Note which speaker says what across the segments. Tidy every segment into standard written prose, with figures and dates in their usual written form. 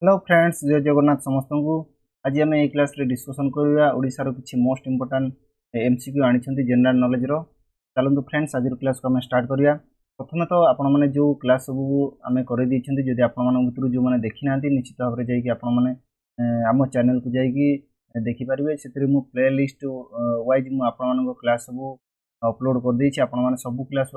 Speaker 1: Hello friends, जय जगन्नाथ समस्त को। आज आम ये क्लास रे डिस्कसन करवा ओडिशार किसी मोस्ट इंपोर्टाट एमसीक्यू आनी जनरल नॉलेज रो। चलते फ्रेंड्स आज क्लास को आम स्टार्ट करवा। प्रथम तो आपण मैंने जो क्लास सब आम कर जदि आपर जो मैंने देखी ना निश्चित भाव में जाने आम चैनल को जाकि देखिपारे से प्ले लिस्ट वाइज मुझे क्लास सब अपलोड कर देछि। आपण मैंने सब क्लास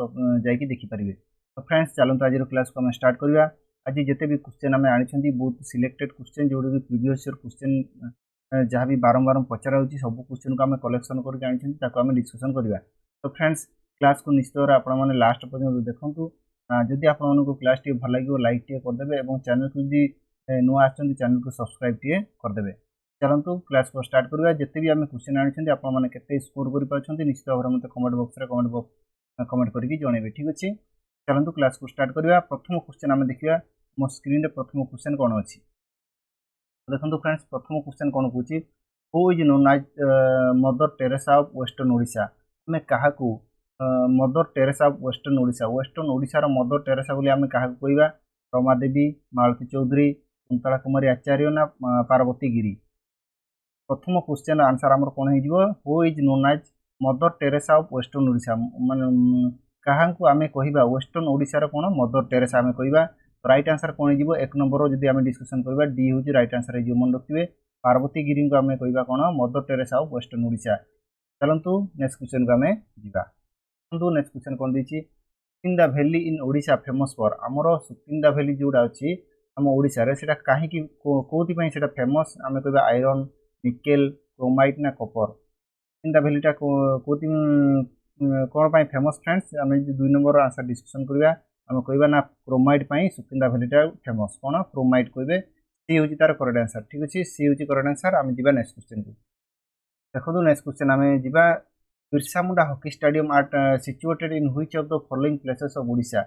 Speaker 1: जाकि देखिपारे। तो फ्रेंड्स चलते आज क्लास को आम स्टार्ट करवा। आज जिते भी क्वेश्चन आम आनी बहुत सिलेक्टेड क्वेश्चन जोड़ा भी प्रीवियस ईयर क्वेश्चन जहाँ भी बारंबार पचरा होती सब क्वेश्चन को आम कलेक्शन करके डिस्कसन करवा। तो फ्रेंड्स क्लास को निश्चित भाव आप लास्ट पर्यटन देखूँ। जदि आपको क्लास टी भल लगे लाइक टे करदे और चैनल को जब नुआ चैनल को सब्सक्राइब टे करदे। चलतु क्लास को स्टार्ट करवा। जिते भी आम क्वेश्चन आनी आपते स्कोर कर निश्चित भाव में कमेंट बॉक्स में कमेंट करके जनइबे। ठीक अच्छे, चलतु क्लास को स्टार्ट करवा। प्रथम क्वेश्चन आम देखा मो स्क्रीन रे प्रथम क्वेश्चन कौन अच्छी देखो फ्रेंड्स। प्रथम क्वेश्चन कौन कौन who is known as Mother Teresa of western Odisha. आम क्या Mother Teresa of western Odisha, western ओडिशार मदर टेरेसा बोली आम क्या कहवा? रमादेवी, मालती चौधरी, कुंतला कुमारी आचार्य ना पार्वती गिरी। प्रथम क्वेश्चन आंसर आमर कौन हो? Who is known as Mother Teresa of western Odisha माने क्या आम कहवा वेस्टर्न ओडिशार कौन मदर टेरेसा आम कहवा। राइट आंसर कौन हो? एक नंबर जब आम डिस्कसन करवा डी हूँ राइट आंसर हो। मन रखिए पार्वती गिरी को आम कहवा कौन? Mother Teresa of western Odisha. चलतु नेक्स्ट क्वेश्चन को आम जा। नेक्स्ट क्वेश्चन कौन देती? सुकिंदा भैली इन ओडिशा फेमस फॉर। आमर सुकिंदा भैली जोड़ा अच्छी आम ओडिशा से कहीं कौन से फेमस? आम कहवा आयरन, निकेल, क्रोमाइट ना कपर। सुकिंदा भैलीटा कौन पाई फेमस फ्रेंड्स? आम दुई नंबर आंसर डिस्कसन करवा। आम कहवा ना क्रोमाइट पाई सुकिंदा भैलीटा फेमस। कौन? क्रोमाइट कहे। सी हूँ तार करेक्ट आंसर। ठीक अच्छे, सी हूँ करेक्ट आंसर। आम जा नेक्स्ट क्वेश्चन को देखो। नेक्स्ट क्वेश्चन आम जा Birsa Munda hockey stadium at situated in which of the following places of Odisha.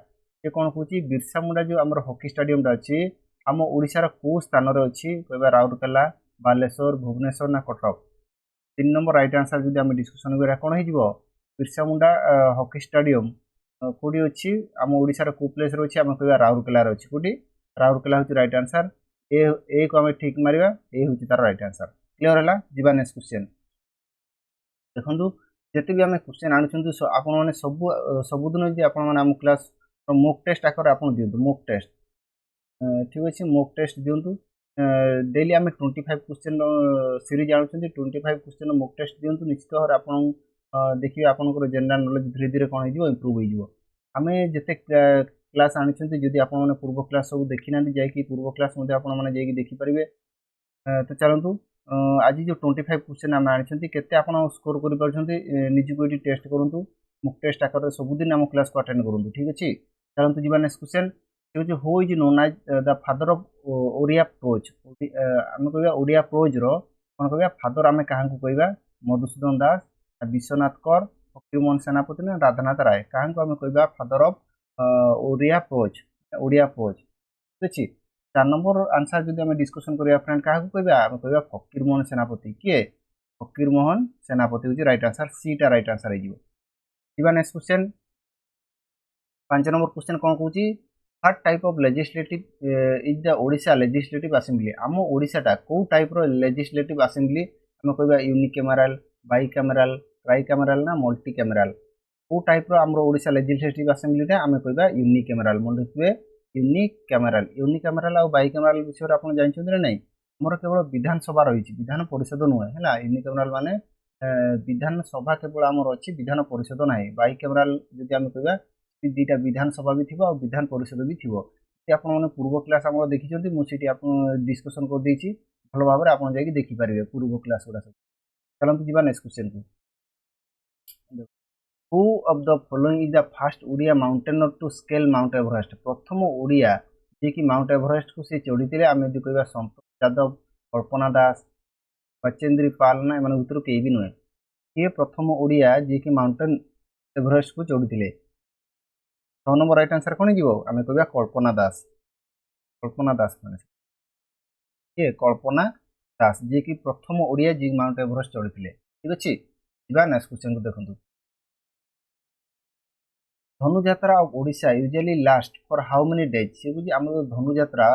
Speaker 1: ये कौन कहूँ? बिरसा मुंडा जो आम हॉकी स्टेडियमटा अच्छी आम ओडिशार कौ स्थान में अच्छी? कहवा राउरकेला, बालेश्वर, भुवनेश्वर ना कटक। 3 नंबर राइट आंसर जब आम डिस्कसन करा कौन हो? बिरसा मुंडा हॉकी स्टेडियम कौटी अच्छी आम ओडिशार को प्लेस अच्छी? आम कहवा राउरकेला अच्छी। कौटी? राउरकेला हूँ राइट आंसर। ए को आम ठीक मारिबा। ए हूँ तार राइट आंसर। क्लियर है? जा नेक्स्ट क्वेश्चन देखो। जिते भी आम क्वेश्चन आनुंट आपने सबुदिन जब आम क्लास मोक टेस्ट आकर आप दिंतु मोक टेस्ट। ठीक अच्छे, मोक टेस्ट दिंतु। डेली आम 25 क्वेश्चन सीरीज आणुं 25 क्वेश्चन मोक टेस्ट दिंतु। निश्चित भाव आप देखिए आपंकर जनरल नॉलेज धीरे धीरे कौन हो इम्प्रूव हो। आम जिते क्लास आनी जदि आप पूर्व क्लास सब देखी ना जाकि पूर्व क्लास आपने देखिपारे। तो चलतु आज जो 25 क्वेश्चन आम आनी केते आप स्कोर कर टेस्ट करूँ। मुक टेस्ट आकार सबुदिन आम क्लास को अटेंड करूँ। ठीक अच्छे, चलतु जी next question who is known as the father of Odia prose. आम कह ओडिया प्रोज कौन कह फादर? आम क्या कहवा? मधुसूदन दास, विश्वनाथ कर, फकीरमोहन सेनापति ना राधानाथ राय। क्या आम कहवा father of Odia prose, Odia prose. ठीक अच्छे, 4 नंबर आंसर जब आम डिस्कसन करा फ्रेंड क्या कहवा? आम कहवा फकीरमोहन सेनापति। किए? फकीरमोहन सेनापति हूँ राइट आंसर। सीटा राइट आंसर हो। नेक्स्ट क्वेश्चन 5 नंबर क्वेश्चन कौन कहूँ? What type of legislative is the Odisha legislative assembly. आम ओडिशाटा कौ टाइप रो लेजिस्लेटिव असेंबली? आम कहवा यूनिकैमेराल, बाइकैमेराल, ट्राइकैमेराल ना मल्टी कैमेराल। कौ टाइप रो आम ओडिशा लेजिस्लेटिव असेंबलीटा? आम कहवा यूनिकैमेराल। मन रखिए यूनिकैमेराल। यूनिकैमेराल और बाइकैमेराल विषय आप जानते ना नहीं? आमर केवल विधानसभा रही, विधान परिषद नुहे है। यूनिकैमेराल माने विधानसभा केवल आमर अच्छी, विधान परिषद ना। बाइकैमेराल जब आम कहवा दुईटा विधानसभा भी थी और विधान परिषद भी थी। आप पूर्व क्लास आम देखी मुझे डिस्कसन कर देती भल भाव में आप देखिपारे पूर्व क्लास गुड़ा सब। चलते जी नेक्स्ट क्वेश्चन को। Who of the following is the first Odia mountaineer to scale Mount Everest. प्रथम ओडिया जी कि माउंट एवरेस्ट को सी चढ़ी आम जो कह संतोष यादव, कल्पना दास, बचेंद्री पाल ना एम भर कई भी नुहे। ये प्रथम ओडिया जी कि माउंटेन एवरेस्ट को चढ़ी। 6 नंबर राइट आंसर कौन हो? आम कहवा कल्पना दास। कल्पना दास मान ये कल्पना दास जी कि प्रथम ओडिया जी माउंट एवरेस्ट चढ़ी। ठीक अच्छे, नेक्स्ट क्वेश्चन को देखो। Dhanujatra of Odisha usually last for how many days. से बुझे आम धनुजात्रा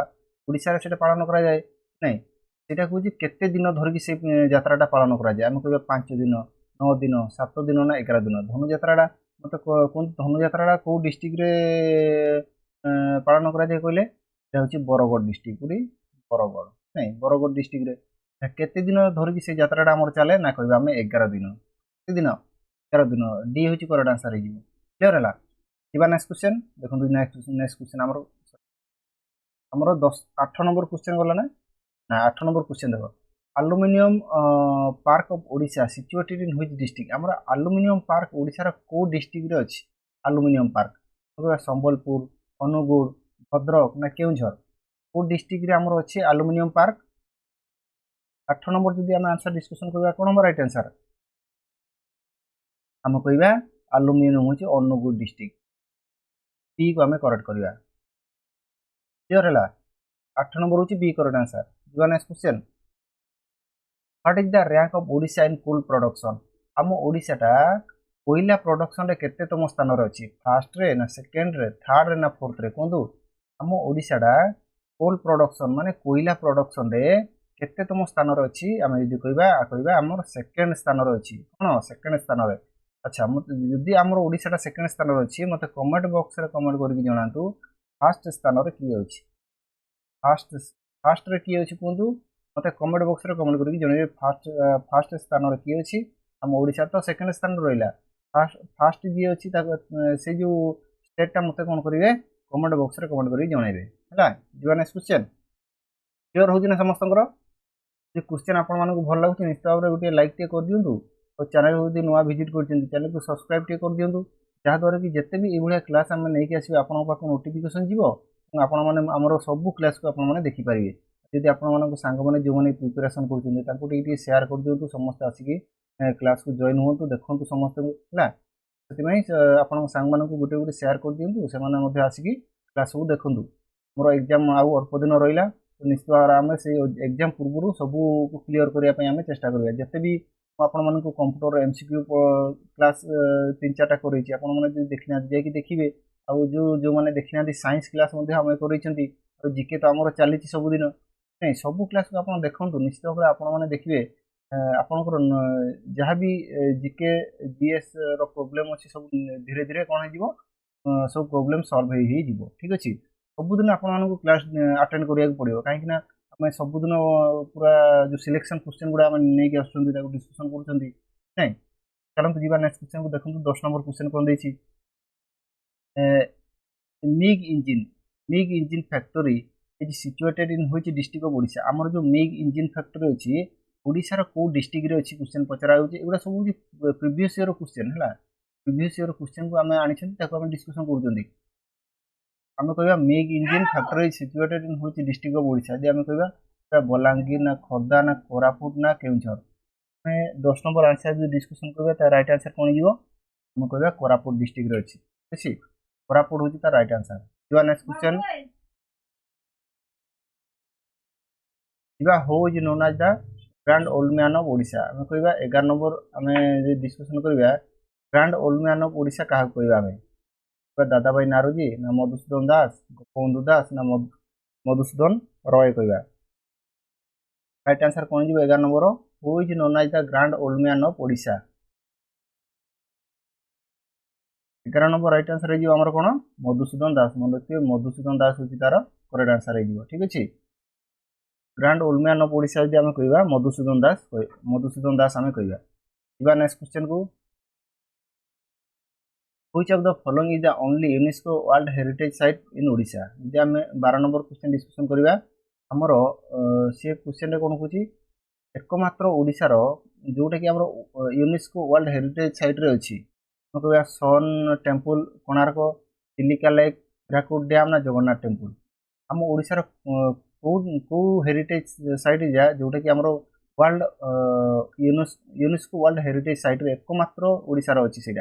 Speaker 1: ओडिशा से पालन करा जाए नहीं सेटा कहूँ केते दिन धरिकी से यात्राटा पालन करा जाए आम कह 5 दिन 9 दिन 7 दिन ना 11 दिन धनुयात्राटा मत कहते धनुयात्राटा कौ डिस्ट्रिक्ट रे पालन करा जाए कहले हूँ बरगढ़ डिस्ट्रिक्ट पूरी बरगढ़ नहीं बरगढ़ डिस्ट्रिक्ट रे केते दिन धरिकी से यात्राटा आमर चले ना कहबा आम 11 दिन केते दिन 11 दिन डी हूँ करेक्ट आंसर हो क्लियर है जीवा नेक्स्ट क्वेश्चन देखो नेक्स्ट क्वेश्चन आमर 8 नंबर क्वेश्चन गला ना 8 नंबर क्वेश्चन देखो aluminium park of Odisha situated in which district आमर आलुमिनियम पार्क ओडिशा को डिस्ट्रिक्ट रे अछि आलुमिनियम पार्क संबलपुर अनुगुड़ भद्रक ना केउझर को डिस्ट्रिक्ट रे आमर अछि आलुमिनियम पार्क 8 नंबर जदि आम आंसर डिस्कशन करबा कोन नंबर राइट आंसर आम कहबा आलुमिनियम होछि अनुगुड़ डिस्ट्रिक्ट बी को आम करेक्ट करबा क्लियर है 8 नंबर होछि बी करेक्ट आंसर जीवा next question what is the rank of Odisha in coal production आम ओडिशाटा कोयला प्रोडक्शन रे केतेतम स्थान रे अछि फर्स्ट रे ना सेकंड रे थर्ड रे ना फोर्थ रे कोंदु आम ओडिशाटा कोल प्रोडक्शन माने कोयला प्रोडक्शन रे केतेतम स्थान रे अछि आम यदि कहबा हमर सेकंड स्थान रे अछि कोन सेकंड स्थान रे अच्छा यदि हमर ओडिशाटा सेकंड स्थान रे अछि मते कमेंट बॉक्स रे कमेंट करके जणातु फर्स्ट स्थान रे की अछि फर्स्ट रे की अछि कोंदु मते कमेंट बॉक्स रे कमेंट करके जणे फर्स्ट स्थान रे की अछि हम ओडिशा तो सेकंड स्थान रे रहिला फर्स्ट जी अछि से जो स्टेट टा मते कोन करिवे कमेंट बॉक्स रे कमेंट करके जणाइबे हला जीवा नेक्स्ट क्वेश्चन क्लियर होछि ना समस्तंकर जे क्वेश्चन आपन मानको भल लागुछि निश्चित भाबरे गोटे लाइक टे कर दियंतु और चैनल को नुआ विजिट करछन चैनल को सब्सक्राइब टे कर दियंतु जहाँ द्वारा कि जिते भी ये क्लास आम नहीं आसवे आप नोटिफिकेशन जीव आपण मैंने आमर सब क्लास को आपने देखिपारे जदि आपण सांग मैंने जो मैंने प्रिपेरेसन कर सेयार कर दिंतु समस्त आसिक क्लास को जॉइन हूँ देखूँ समस्त है से आप सांग मान गोटे गोटे सेयार कर दिंतु से आसिक क्लास को देखूँ मोर एग्जाम आउ अल्प दिन रहा तो निश्चित भाव आम से एग्जाम पूर्व सबू क्लीयर करने चेष्टा करा जिते भी आपण कंप्यूटर एमसीक्यू क्लास 3-4टा कर देखी ना जाकि देखिए आउ जो मैंने देखी ना साइंस क्लास आम कर जिके तो आमर चली सबुदिन नहीं सबू क्लास को आप देखूँ निश्चित भाव आपने देखिए आपंकर जहाँ भी जिके जीएस प्रोब्लेम अच्छी सब धीरे धीरे कौन हो सब प्रोब्लेम सॉल्व हो ठीक अच्छे सबुदिन आपको क्लास अटेंड करा पड़ो कहीं आम सबुदिन पूरा जो सिलेक्शन क्वेश्चन गुड़ा नहीं आसुँच डिस्कसन कर चलते जी नेक्स्ट क्वेश्चन को देखो 10 नंबर क्वेश्चन कौन देती MiG engine factory is situated in which district of Odisha आमर जो मिग इंजिन फैक्टरी अच्छी ओडिशार को डिस्ट्रिक्ट रे अच्छी क्वेश्चन पचरा होगा सब प्रीवियस ईयर क्वेश्चन है प्रीवियस ईयर क्वेश्चन को आम आनी डिस्कसन कर आम कह MiG engine factory situated in which district of Odisha जे आम कह बलांगीर ना खोर्धा ना कोरापुट ना केउझर 10 नंबर आंसर जो डिस्कसन करबा राइट आंसर कौन जीवो हम कहबा कोरापुट डिस्ट्रिक्ट रे अछि ठीक कोरापुट होची तार राइट आंसर जीवा नेक्स्ट क्वेश्चन जीवा who is known as the grand old man of Odisha हम कहबा 11 नंबर हमें जे डिस्कशन करबा grand old man of Odisha काहा कहबा हमें दादा भाई नारोजी ना मधुसूदन दास गोपबंधु दास ना मधुसूदन रॉय कहबा राइट आंसर कौन जीवो 11 number who is known as the grand old man of Odisha 11 number right answer है आमर कौन मधुसूदन दास मन रखिए मधुसूदन दास हूँ तार करेक्ट आंसर है ठीक अच्छे grand old man of Odisha जब आम कह मधुसूदन दास आम कह नेक्स्ट क्वेश्चन को which of the following is the only UNESCO world heritage site in Odisha जब आम 12 नंबर क्वेश्चन डिस्कसन करवा आमर सी क्वेश्चन कौन कौन एकमात्र ओडिशार जोटा कि यूनेस्को वर्ल्ड हेरिटेज साइट रे अच्छी कह sun temple Konark Chilika lake Hirakud dam ना जगन्नाथ टेम्पल आम ओडिशार को हेरिटेज साइट जा जोटा कि आमर world UNESCO world heritage site रे एकमात्र ओडिशार अच्छी से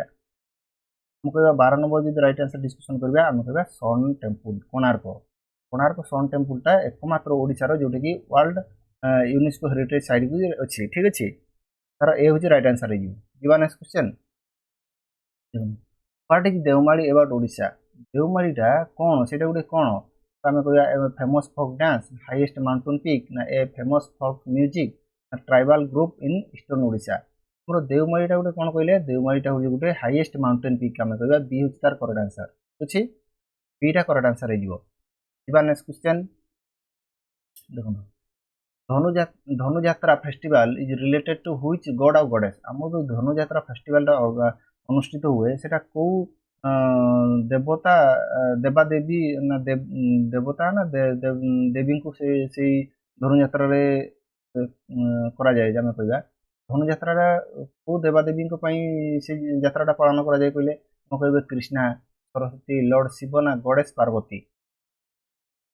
Speaker 1: हम कह 12 नंबर जो राइट आंसर डिस्कसन करवा आम कह सन टेम्पल कोणार्क सन टेम्पलटा एकमात्र ओडिशार जोटा कि वर्ल्ड यूनेस्को हेरिटेज साइट भी अच्छी ठीक अच्छे तार ए हूँ राइट आंसर हो next question what is Deomali about Odisha देवमालीटा कौन से गोटे कौन आम कह famous folk dance, highest mountain peak ना ए फेमस फोक म्यूजिक ना tribal group in eastern Odisha. मोर देवमालीटा गोटे कौन कहले, देवमालीटा हूँ गोटे हाईएस्ट माउंटेन पीक आम कह बी हूँ तार करेक्ट आंसर अच्छी, बीटा करेक्ट आंसर हो। नेक्स्ट क्वेश्चन देखो, Dhanujatra festival is related to which god और गॉडेस। आम जो धनुजात्रा फेस्टिवल अनुष्ठित हुए सेटा को देवता देवादेवी ना देवता ना देवी को से धनुजात्रा रे करा जाए आम कहवा धनुजात्रा को देवादेवी से यात्रा पालन करा जाए कहले हम कहे कृष्णा, सरस्वती, लॉर्ड शिव ना गॉडेस पार्वती।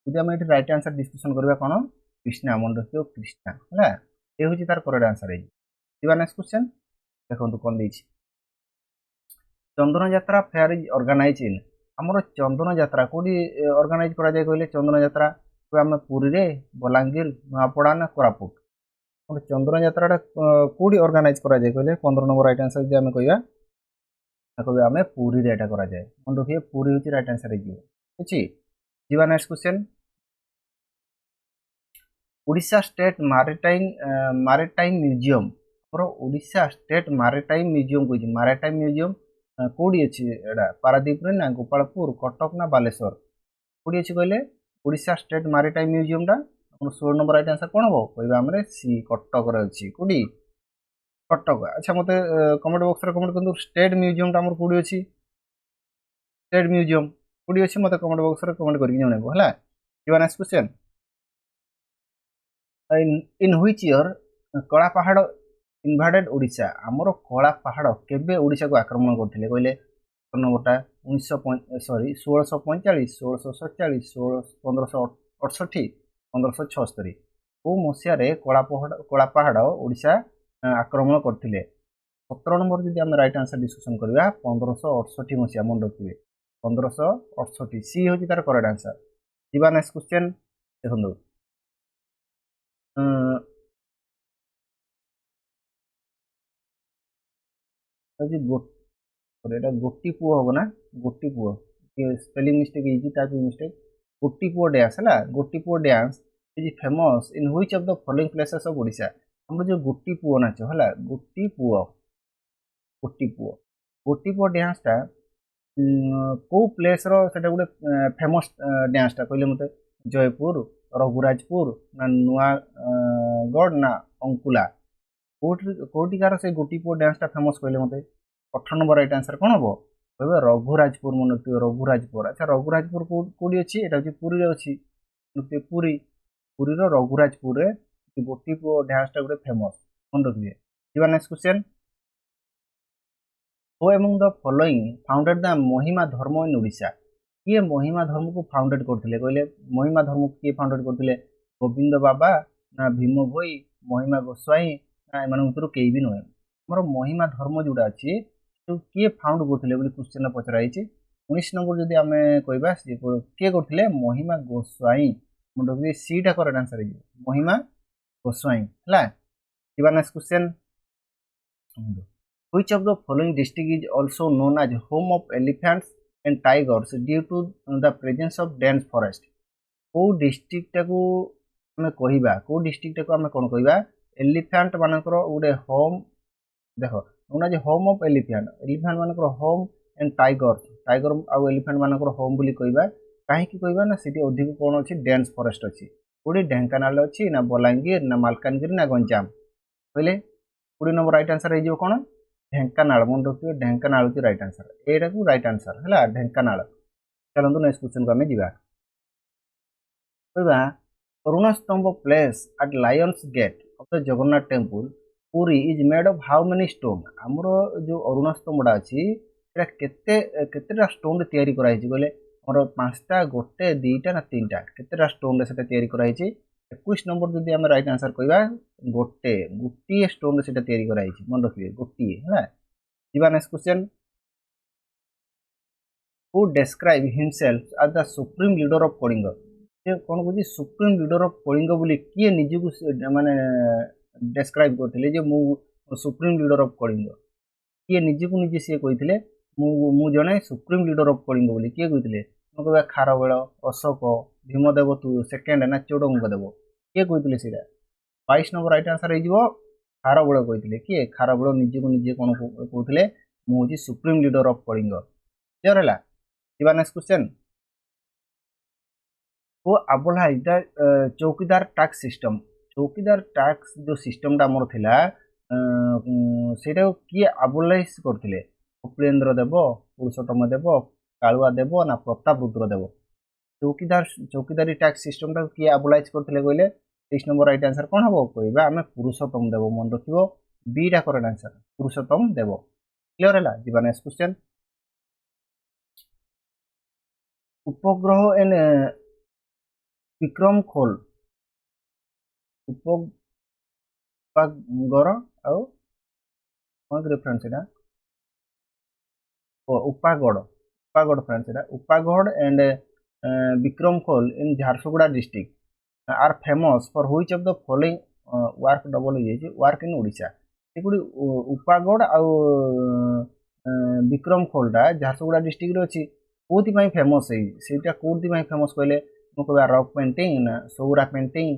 Speaker 1: यदि आम ये राइट आंसर डिस्कसन करवा कौन कृष्णा, मन रखियो कृष्णा है, ये हूँ तार करेक्ट आंसर है। नेक्स्ट क्वेश्चन देखो कौन देछि, चंदन यात्रा फेयर इज ऑर्गेनाइज इन। आमर चंदन यात्रा कोडी ऑर्गेनाइज करा जाय कहले चंदन यात्रा आम पुरी रे, बलांगीर, नुआपड़ा ना कोरापुट। चंदन यात्रा कोडी ऑर्गेनाइज करा जाय कहले 15 नंबर राइट आंसर जे आम कहया कहबे आम पुरी रे एटा करा जाय, मन रखिए पुरी होची राइट आंसर है अछि। जीवा next question, Odisha state maritime museum और ओडिशा स्टेट मारिटाइम म्यूजियम कोइ मारिटाइम म्यूजियम कोडी अछि एडा पारादीप रे ना गोपालपुर, कटक ना बालेश्वर कोडी अछि कहले ओडिशा स्टेट मारिटाइम म्यूजियम टा अपन 16 नंबर राइट आंसर कोन हो कहबा हमरे सी कटक रे अछि कोडी कटक। अच्छा मते कमेंट बॉक्स रे कमेंट करदु स्टेट म्यूजियम टा हमर कोडी अछि, स्टेट म्यूजियम कोडी अछि मते कमेंट बॉक्स रे कमेंट करके जणाइबो हला। जीवा next question, in which year कला पहाड़ इनभाडेड ओडिशा। आमर कला पहाड़ केबे ओडिशा को आक्रमण करथिले कहले नंबरटा 1645, 1647, 1568, 1576 को मसिया रे कला पहाड़ ओडिशा आक्रमण करथिले। 17 नंबर जदि हम राइट आंसर डिस्कशन करबा 1568 मसिया मन रखिबे 1568 सी होची तार करेक्ट आंसर। जीवा नेक्स्ट क्वेश्चन देखंदो, गोटी पुओ हम ना गोटी पुओ स्पेलिंग मिस्टेक इजी type mistake Gotipua dance है, Gotipua dance is famous in which of the following places of Odisha. हम जो गोटी पुओ नाच है गोटी पुओ गोटी पुओ डांस टा को प्लेस रो सेटा गोटे फेमस डांस टा कहले मते जयपुर, रघुराजपुर ना नुआगढ़ ना अंकुला कोटिकार से गोटी पुओ डांस टा फेमस कहले मते 18 नंबर राइट आंसर कौन हम कहे रघुराजपुर मन रखिए रघुराजपुर। अच्छा रघुराजपुर कौटी अच्छी एटा हूँ पुरी अच्छी पुरी पुरी रघुराजपुर गोटी पुओ डांस टा गोटे फेमस मन रखिए। जीवा next question, who among the following founded the महिमा धर्म इन ओडिशा। किए महिमा धर्म को फाउंडेड करथिले कहले महिमा धर्म को किए फाउंडेड करथिले गोविंद बाबा ना भीम भोई, महिमा गोस्वाई ना एमान भितर केही भी नुहे। हमर महिमा धर्म जोड़ा अच्छी तो किए फाउंड करथिले बोली क्वेश्चन पचरा हिची 19 नंबर जदि आमे कहबा किए करथिले महिमा गोस्वाई मन रखिए सी टा करेक्ट आंसर है महिमा गोस्वाई हला। जीवा next question, which of the following district is also known as home of elephants and tigers due to the presence of dense forest। को डिस्ट्रिक्ट को हमें कहबा को डिस्ट्रिक्ट को हमें कोन कहबा एलिफेंट मानकर गोटे होम देखो known age home of elephant मानकर होम एंड टाइगर आउ एलिफेंट मानकर होम बोली कहबा काहे की कहबा ना सिटी अधिक कोन अछि डेंस फॉरेस्ट अछि कोडी ढेंकानाल अछि ना बलांगीर ना मालकानगिरी ना गंजाम कहले 20 नंबर राइट आंसर है जो कोन ढेंकानाल मन रखियो ढेंकानाल की राइट आंसर एटा को राइट आंसर हला ढेंकानाल। चलंतु नेक्स्ट क्वेश्चन को हमें जीवा कहबा Arun Stambh placed at lions gate of the Jagannath temple Puri is made of how many stone. आमर जो अरुण स्तंभटा अच्छी केतेटा स्टोन तैयारी कराई कहले आमर 5टा गोटे 2टा ना 3टा केतेटा स्टोन से तैयारी कराई 21 नंबर जदि आम राइट आंसर कहबा गोटे स्टोन से तैयारी कराई मन रखिए गोटे है। जीवा next question, who describe himself as the supreme leader of Kalinga. से कौन कहते सुप्रीम लीडर ऑफ कलिंग बोली किए निजको माने डेस्क्राइब करथिले जे मु सुप्रीम लीडर ऑफ कलिंग किए निजको निजे से कहिथिले मु जने सुप्रीम लीडर ऑफ कलिंग बोली किए कहिथिले कहबा खारबेल अशोक भीमदेव सेकेंड ना चौडंगदेव किए कहते सीटा 22 नंबर राइट आंसर हो खारबेल कहते किए खारबेल निजे को निजे कौन कहते मुझे supreme leader of Kalinga clear है जीवा next question who abolish the chowkidar tax system चौकीदार टैक्स जो सिस्टम आमर थिला सेटा किए अबोलाइज करथिले उपलेन्द्र देव पुरुषोत्तम देव कालुआ देव ना प्रताप रुद्र देव चौकीदारी टैक्स सिस्टम टा किए अबोलाइज करथिले कहले 23 नंबर राइट आंसर कौन हम कहबा आम पुरुषोत्तम देव मन रखिबो बी टा करेक्ट आंसर पुरुषोत्तम देव क्लियर है जीवा नेक्स्ट क्वेश्चन उपग्रह एंड विक्रम खोल उपगर आउ कौन रेफरेंस है उपागढ़ फ्रेंड्स है उपागढ़ and Vikramkhol in Jharsuguda district are famous for which of the following work double हो जाए वर्क इन ओडिशा एगुड़ी उपागढ़ आउ विक्रम खोलटा झारसुगुड़ा डिस्ट्रिक्ट रे अछि कोथि पई फेमस है सेटा कोथि पई फेमस कहले मो कहबा रॉक पेंटिंग ना सौरा पेंटिंग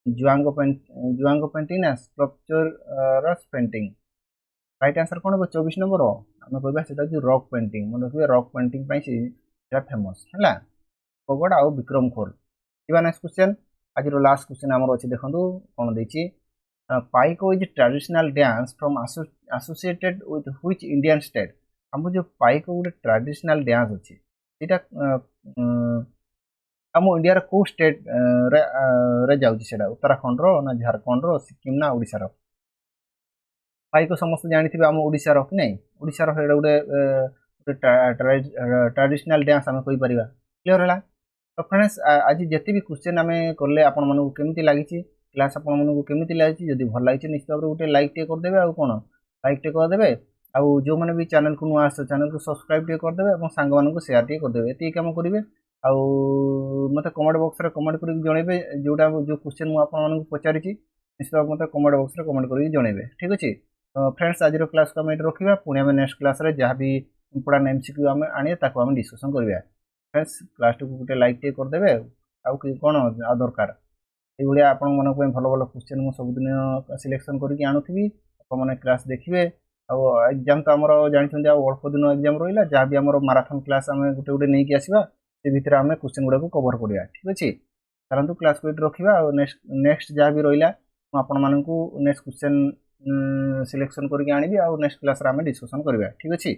Speaker 1: जुआंग पेंटिंग ना स्कल्पचरस पेंटिंग राइट आंसर कौन हो 24 नंबर आम कहबा सेटा कि रॉक पेंटिंग मन रखिए रॉक पेंटिंग पई सेटा फेमस हैला पगड़ आउ विक्रम खोल जीवा नेक्स्ट क्वेश्चन आज लास्ट क्वेश्चन आमर अच्छी देखो कौन देछि Paika is traditional dance from associated with which Indian state हम जो पाइको गोटे ट्रेडिशनल डांस अच्छी सेटा आम इंडिया को स्टेट रे जाउछि सेटा उत्तराखंड रो ना झारखंड रो सिक्किम ना ओडिसा रो पाइको समस्त जानिथिबे आम ओडिसा रो कि नै ओडिसा रो हेडा गोटे ट्रेडिशनल डांस आम कहि परिबा क्लियर हला तो फ्रेंड्स आज जिते भी क्वेश्चन आम कले आपण मानू केमती लगी क्लास आपण मानू केमती लगी जदि भल लगी निश्चित भाव गोटे लाइक टे करदेवे आउ कौन लाइक टे करदेवे आउ जो मैंने भी चैनल को नुआ आस चैनल को सब्सक्राइब टे करदेवे और सांग मानू शेयर टे करदेवे ये काम करेंगे आउ मत कमेंट बॉक्स रे कमेंट करके जनइबे जोटा जो क्वेश्चन मु आपण मानू पचारि निश्चित भाव मत कमेंट बॉक्स रे कमेंट करके जनइबे ठीक अच्छे तो फ्रेंड्स आज क्लास को आम रखा पुणी आम नेक्स्ट क्लास रे जहाँ भी इंपोर्टेंट एमसीक्यू आम आने आम डिस्कसन करवा फ्रेंड्स क्लास टी गोटे लाइक टे करदेवे आउ कौन आ दरकार ये आपण मन भल भल क्वेश्चन मुझे सबुदिन सिलेक्शन करके आणुथी आपने क्लास देखिए एग्जाम तो आमर जानते अल्प दिन एग्जाम रहा जहाँ भी आम माराथन क्लास आम गोटे गोटे नहीं आसवा से भितर आम क्वेश्चन गुड़ा कवर करा ठीक अच्छे चलते क्लास को रखा नेक्स्ट जहाँ भी रहा आपको नेक्स्ट क्वेश्चन सिलेक्शन करके आनी नेक्स्ट क्लास आम डिस्कसन करवा ठीक अच्छे।